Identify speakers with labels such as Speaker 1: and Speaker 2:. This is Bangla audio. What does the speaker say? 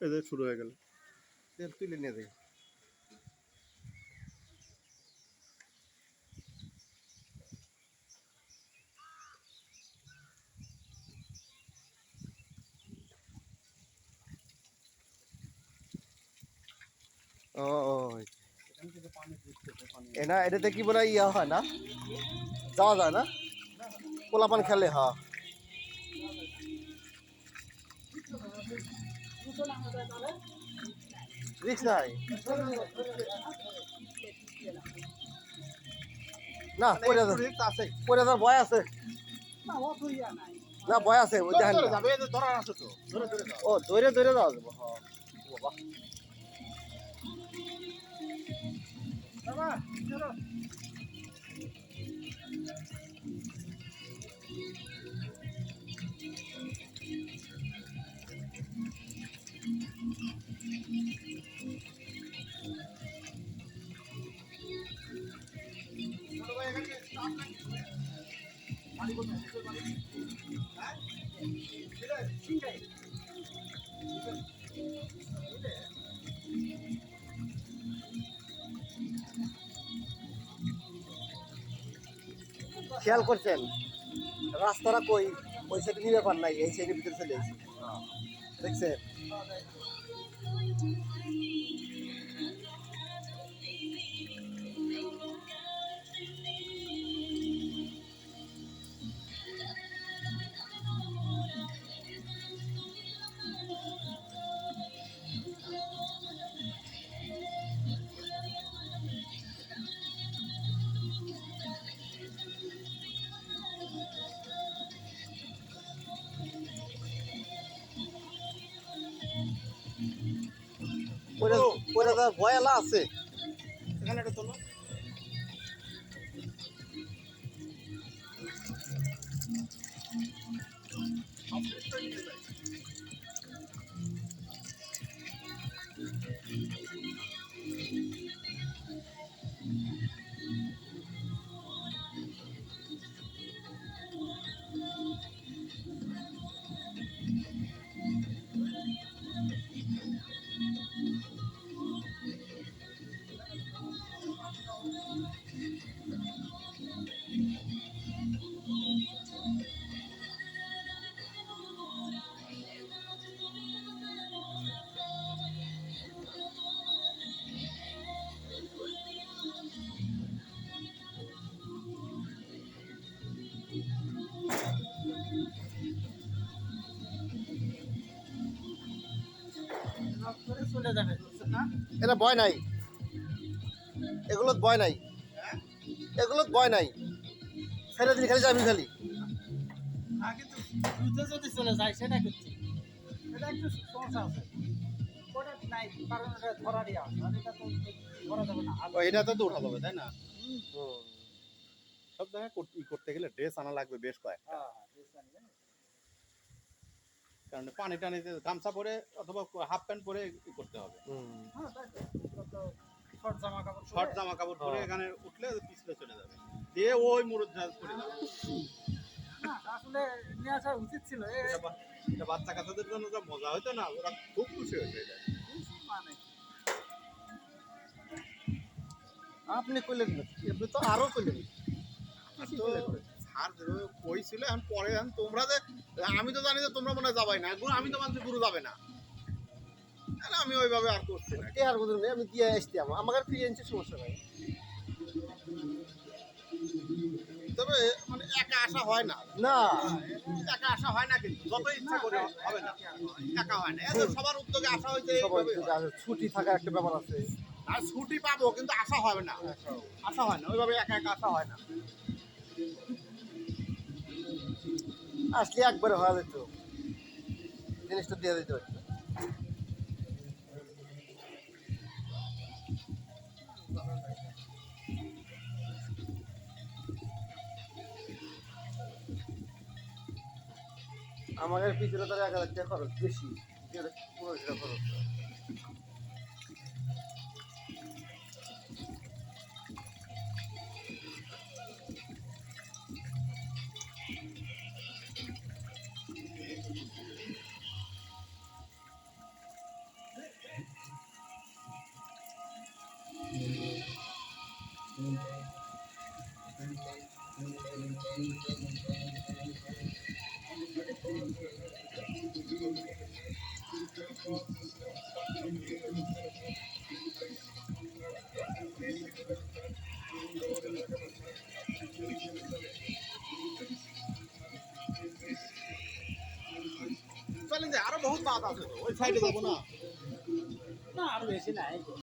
Speaker 1: এই যে শুরু হয়ে গেল, তেল তুলে নিয়ে যাই। ও না, এটাতে কি বলে ইয়া হয় না, যাওয়া যায় না, পোলাপান খেলে। হ্যাঁ, রিক্স নাই না, পরে যার ভয় আছে না, ভয় আছে ওই দেখেন ও ধরে ধরে যাওয়া যাবো। বাবা খেয়াল করছেন রাস্তাটা কই, ওই সাইডে নিয়ে ব্যাপার নাই, এই সাইডের ভিতরে চলে এসেছি, দেখছেন। ভয়লা আছে এখানে, একটা তোলো। এটা ভয় নাই, এগুলো ভয় নাই, এগুলো ভয় নাই, ছেড়ে দিন খালি যাবি খালি। কিন্তু যদি চলে যায় সেটা করছি, এটা একটু সমস্যা আছে, ওটা নাই কারণ এটা ধরা দেওয়া আছে, এটা তো ধরা যাবে না। এটা তো উঠা যাবে তাই না? সব জায়গায় করতে গেলে ড্রেস আনা লাগবে বেশ কয়েকটা, কারণ পানি টানিতে গামছা পরে অথবা হাফ প্যান্ট পরে করতে হবে। শর্ট জামা কাপড় পরে এখানে উঠলে পিছলে চলে যাবে, দিয়ে ওই মুরুদ ঝাল করে যাবে। আসলে নিয়ে আসা উচিত ছিল, এটা বাচ্চা কাচ্চাদের জন্য যা মজা হইতো না, ওরা খুব খুশি হয়েছে। আপনি কইলেন আপনি তো আরো কইলেন আর কই ছিল এখন পরে, এখন তোমরা যে, আমি তো জানি যে তোমরা মনে যাবাই না, আমি তো মানছি গুরু যাবে না, আমি ওইভাবে আর করছি না, কে আর বুঝুন আমি দিয়ে আসছি, আমার ফ্রি এনছি, সমস্যা নাই। তবে মানে একা আসা হয় না, না একা আসা হয় না, কিন্তু যত ইচ্ছা করে হবে না, একা হয় না, সবার উদ্যোগে আসা হয়েছে, ছুটি থাকার একটা ব্যাপার আছে, আর ছুটি পাবো কিন্তু আসা হবে না, আসা হয় না ওইভাবে, একা একা আসা হয় না। আসলে একবারে হওয়া যেত, জিনিসটা দিয়ে দিতে পারতো। আমাদের পিছনে তার ১,০০০ টাকা খরচ বেশি, ১৫০০ টাকা খরচ। চলেন যে আরো বহুত মাছ আছে তো ওই সাইডে যাবো না
Speaker 2: না আর বেশি নাই